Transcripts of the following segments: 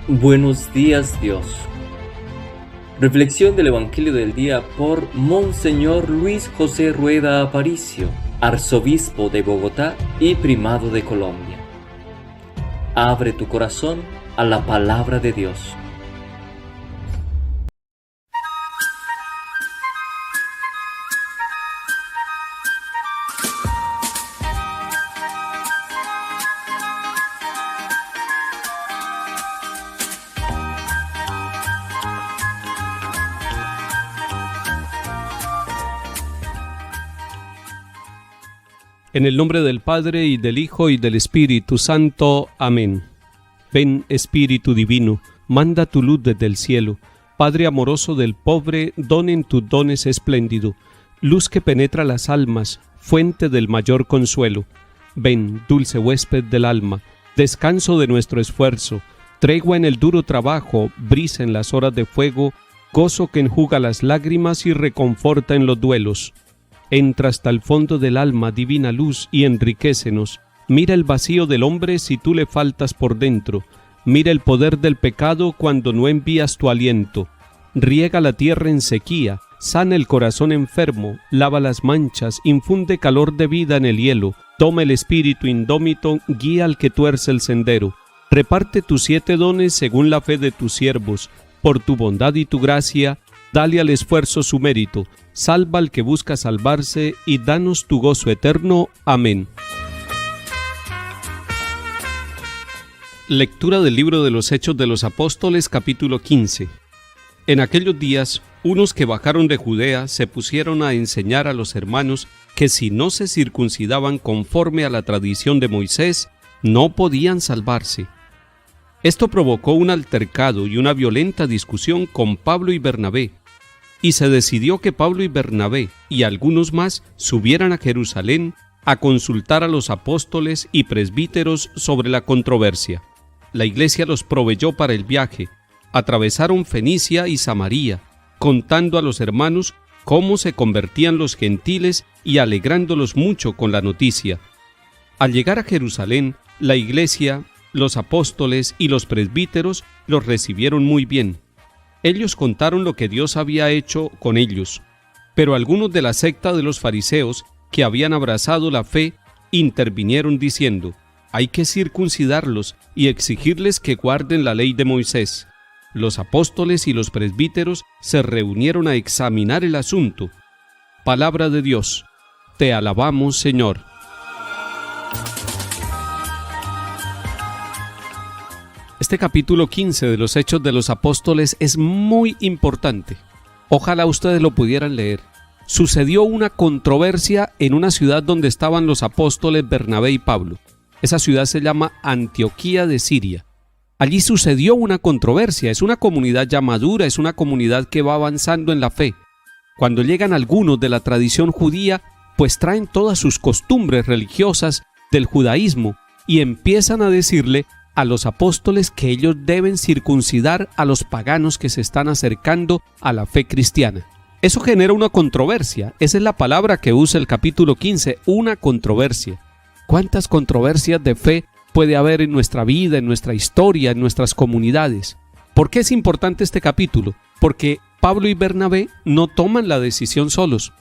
Buenos días, Dios. Reflexión del Evangelio del día por Monseñor Luis José Rueda Aparicio, arzobispo de Bogotá y primado de Colombia. Abre tu corazón a la palabra de Dios. En el nombre del Padre, y del Hijo, y del Espíritu Santo. Amén. Ven, Espíritu Divino, manda tu luz desde el cielo. Padre amoroso del pobre, don en tus dones espléndido, luz que penetra las almas, fuente del mayor consuelo. Ven, dulce huésped del alma, descanso de nuestro esfuerzo, tregua en el duro trabajo, brisa en las horas de fuego, gozo que enjuga las lágrimas y reconforta en los duelos. Entra hasta el fondo del alma, divina luz, y enriquécenos. Mira el vacío del hombre si tú le faltas por dentro. Mira el poder del pecado cuando no envías tu aliento. Riega la tierra en sequía, sana el corazón enfermo, lava las manchas, infunde calor de vida en el hielo. Toma el espíritu indómito, guía al que tuerce el sendero. Reparte tus 7 dones según la fe de tus siervos. Por tu bondad y tu gracia, dale al esfuerzo su mérito. Salva al que busca salvarse y danos tu gozo eterno. Amén. Lectura del libro de los Hechos de los Apóstoles, capítulo 15. En aquellos días, unos que bajaron de Judea se pusieron a enseñar a los hermanos que si no se circuncidaban conforme a la tradición de Moisés, no podían salvarse. Esto provocó un altercado y una violenta discusión con Pablo y Bernabé, y se decidió que Pablo y Bernabé y algunos más subieran a Jerusalén a consultar a los apóstoles y presbíteros sobre la controversia. La iglesia los proveyó para el viaje. Atravesaron Fenicia y Samaria, contando a los hermanos cómo se convertían los gentiles y alegrándolos mucho con la noticia. Al llegar a Jerusalén, la iglesia, los apóstoles y los presbíteros los recibieron muy bien. Ellos contaron lo que Dios había hecho con ellos, pero algunos de la secta de los fariseos que habían abrazado la fe intervinieron diciendo: hay que circuncidarlos y exigirles que guarden la ley de Moisés. Los apóstoles y los presbíteros se reunieron a examinar el asunto. Palabra de Dios. Te alabamos, Señor. Este capítulo 15 de los Hechos de los Apóstoles es muy importante. Ojalá ustedes lo pudieran leer. Sucedió una controversia en una ciudad donde estaban los apóstoles Bernabé y Pablo. Esa ciudad se llama Antioquía de Siria. Allí sucedió una controversia. Es una comunidad ya madura, es una comunidad que va avanzando en la fe. Cuando llegan algunos de la tradición judía, pues traen todas sus costumbres religiosas del judaísmo y empiezan a decirle a los apóstoles que ellos deben circuncidar a los paganos que se están acercando a la fe cristiana. Eso genera una controversia. Esa es la palabra que usa el capítulo 15, una controversia. ¿Cuántas controversias de fe puede haber en nuestra vida, en nuestra historia, en nuestras comunidades? ¿Por qué es importante este capítulo? Porque Pablo y Bernabé no toman la decisión solos.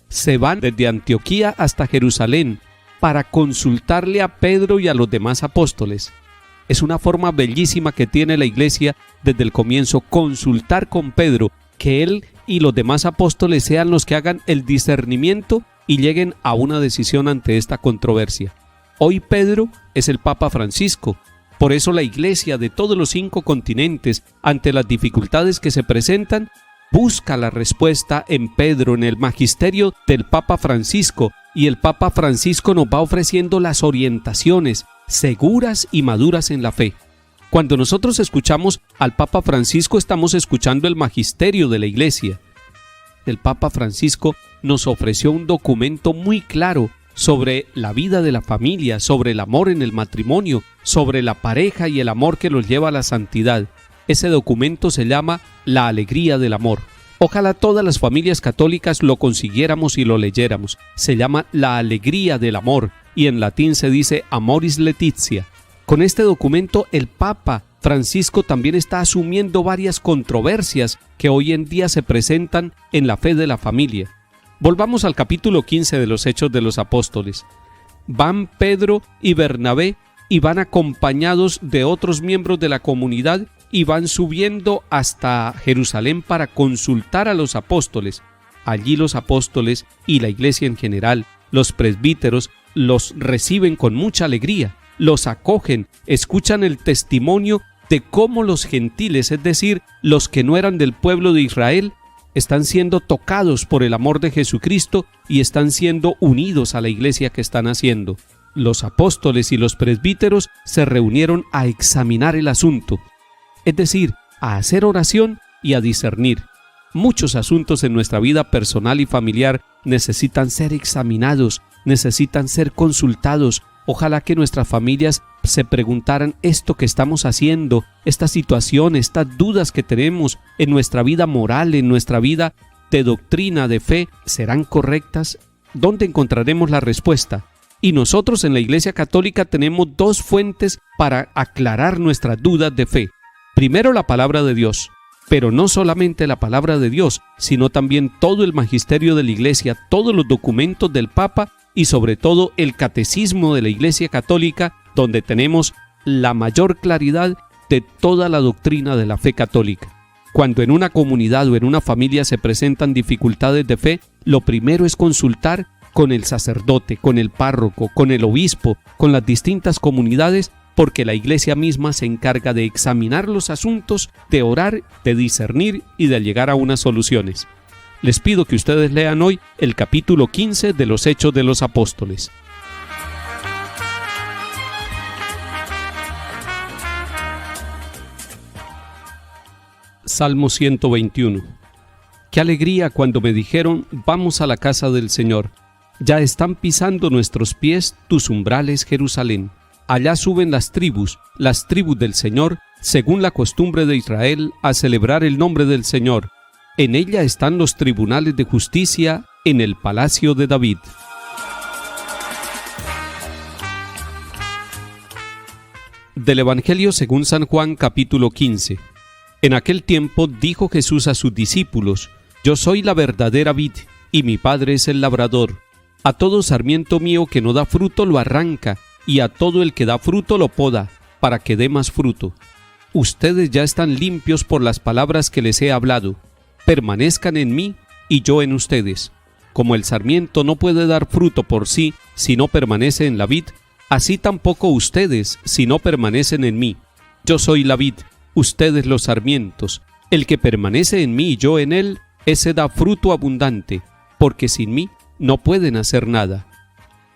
Se van desde Antioquía hasta Jerusalén para consultarle a Pedro y a los demás apóstoles. Es una forma bellísima que tiene la iglesia desde el comienzo, consultar con Pedro, que él y los demás apóstoles sean los que hagan el discernimiento y lleguen a una decisión ante esta controversia. Hoy Pedro es el Papa Francisco. Por eso la iglesia de todos los 5 continentes, ante las dificultades que se presentan, busca la respuesta en Pedro, en el magisterio del Papa Francisco, y el Papa Francisco nos va ofreciendo las orientaciones seguras y maduras en la fe. Cuando nosotros escuchamos al Papa Francisco, estamos escuchando el magisterio de la iglesia. El Papa Francisco nos ofreció un documento muy claro sobre la vida de la familia, sobre el amor en el matrimonio, sobre la pareja y el amor que los lleva a la santidad. Ese documento se llama La Alegría del Amor. Ojalá todas las familias católicas lo consiguiéramos y lo leyéramos. Se llama La Alegría del Amor y en latín se dice Amoris Laetitia. Con este documento el Papa Francisco también está asumiendo varias controversias que hoy en día se presentan en la fe de la familia. Volvamos al capítulo 15 de los Hechos de los Apóstoles. Van Pedro y Bernabé y van acompañados de otros miembros de la comunidad y van subiendo hasta Jerusalén para consultar a los apóstoles. Allí los apóstoles y la iglesia en general, los presbíteros, los reciben con mucha alegría, los acogen, escuchan el testimonio de cómo los gentiles, es decir, los que no eran del pueblo de Israel, están siendo tocados por el amor de Jesucristo y están siendo unidos a la iglesia que están haciendo. Los apóstoles y los presbíteros se reunieron a examinar el asunto, es decir, a hacer oración y a discernir. Muchos asuntos en nuestra vida personal y familiar necesitan ser examinados, necesitan ser consultados. Ojalá que nuestras familias se preguntaran esto que estamos haciendo, esta situación, estas dudas que tenemos en nuestra vida moral, en nuestra vida de doctrina, de fe, ¿serán correctas? ¿Dónde encontraremos la respuesta? Y nosotros en la Iglesia Católica tenemos dos fuentes para aclarar nuestras dudas de fe. Primero, la palabra de Dios, pero no solamente la palabra de Dios, sino también todo el magisterio de la Iglesia, todos los documentos del Papa y sobre todo el catecismo de la Iglesia Católica, donde tenemos la mayor claridad de toda la doctrina de la fe católica. Cuando en una comunidad o en una familia se presentan dificultades de fe, lo primero es consultar con el sacerdote, con el párroco, con el obispo, con las distintas comunidades, porque la iglesia misma se encarga de examinar los asuntos, de orar, de discernir y de llegar a unas soluciones. Les pido que ustedes lean hoy el capítulo 15 de los Hechos de los Apóstoles. Salmo 121. Qué alegría cuando me dijeron, vamos a la casa del Señor. Ya están pisando nuestros pies tus umbrales, Jerusalén. Allá suben las tribus del Señor, según la costumbre de Israel, a celebrar el nombre del Señor. En ella están los tribunales de justicia en el palacio de David. Del Evangelio según San Juan, capítulo 15. En aquel tiempo dijo Jesús a sus discípulos, yo soy la verdadera vid, y mi Padre es el labrador. A todo sarmiento mío que no da fruto lo arranca, y a todo el que da fruto lo poda, para que dé más fruto. Ustedes ya están limpios por las palabras que les he hablado. Permanezcan en mí, y yo en ustedes. Como el sarmiento no puede dar fruto por sí si no permanece en la vid, así tampoco ustedes si no permanecen en mí. Yo soy la vid, ustedes los sarmientos. El que permanece en mí y yo en él, ese da fruto abundante, porque sin mí no pueden hacer nada.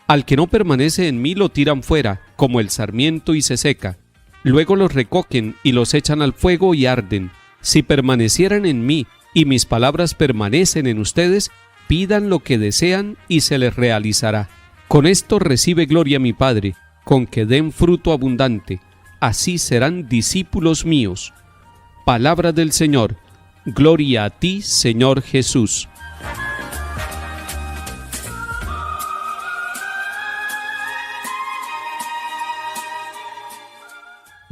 Al que no permanece en mí lo tiran fuera, como el sarmiento, y se seca. Luego los recogen y los echan al fuego y arden. Si permanecieran en mí y mis palabras permanecen en ustedes, pidan lo que desean y se les realizará. Con esto recibe gloria mi Padre, con que den fruto abundante. Así serán discípulos míos. Palabra del Señor. Gloria a ti, Señor Jesús.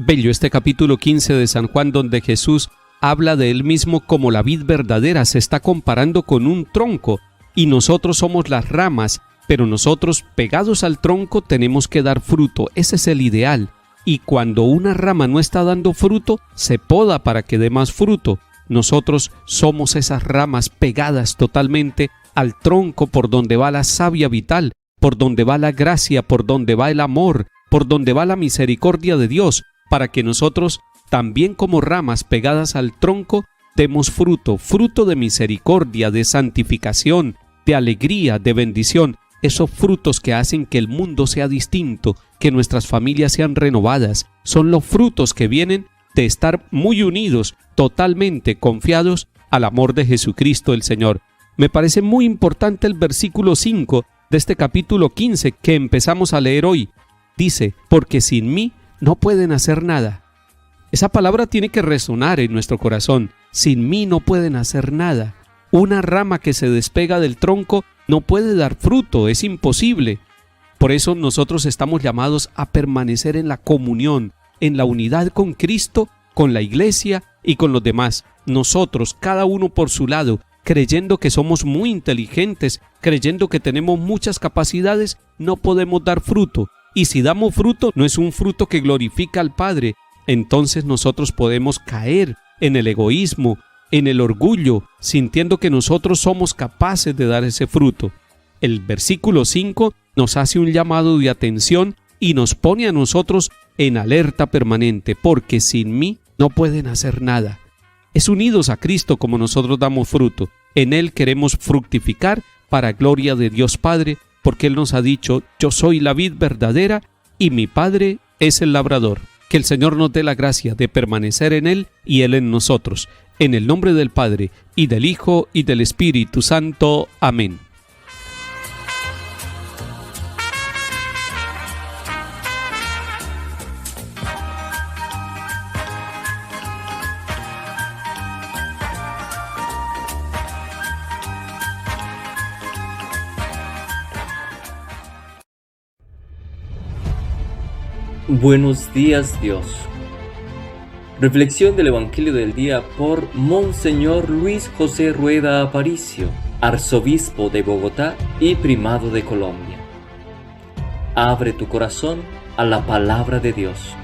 Bello este capítulo 15 de San Juan, donde Jesús habla de él mismo como la vid verdadera. Se está comparando con un tronco y nosotros somos las ramas, pero nosotros pegados al tronco tenemos que dar fruto. Ese es el ideal. Y cuando una rama no está dando fruto, se poda para que dé más fruto. Nosotros somos esas ramas pegadas totalmente al tronco por donde va la savia vital, por donde va la gracia, por donde va el amor, por donde va la misericordia de Dios, para que nosotros, también como ramas pegadas al tronco, demos fruto, fruto de misericordia, de santificación, de alegría, de bendición, esos frutos que hacen que el mundo sea distinto, que nuestras familias sean renovadas, son los frutos que vienen de estar muy unidos, totalmente confiados al amor de Jesucristo el Señor. Me parece muy importante el versículo 5 de este capítulo 15 que empezamos a leer hoy. Dice, porque sin mí no pueden hacer nada. Esa palabra tiene que resonar en nuestro corazón. Sin mí no pueden hacer nada. Una rama que se despega del tronco no puede dar fruto, es imposible. Por eso nosotros estamos llamados a permanecer en la comunión, en la unidad con Cristo, con la iglesia y con los demás. Nosotros, cada uno por su lado, creyendo que somos muy inteligentes, creyendo que tenemos muchas capacidades, no podemos dar fruto. Y si damos fruto, no es un fruto que glorifica al Padre. Entonces nosotros podemos caer en el egoísmo, en el orgullo, sintiendo que nosotros somos capaces de dar ese fruto. El versículo 5 nos hace un llamado de atención y nos pone a nosotros en alerta permanente, porque sin mí no pueden hacer nada. Es unidos a Cristo como nosotros damos fruto. En Él queremos fructificar para gloria de Dios Padre, porque Él nos ha dicho: yo soy la vid verdadera y mi Padre es el labrador. Que el Señor nos dé la gracia de permanecer en Él y Él en nosotros. En el nombre del Padre, y del Hijo, y del Espíritu Santo. Amén. Buenos días, Dios. Reflexión del Evangelio del día por Monseñor Luis José Rueda Aparicio, arzobispo de Bogotá y primado de Colombia. Abre tu corazón a la palabra de Dios.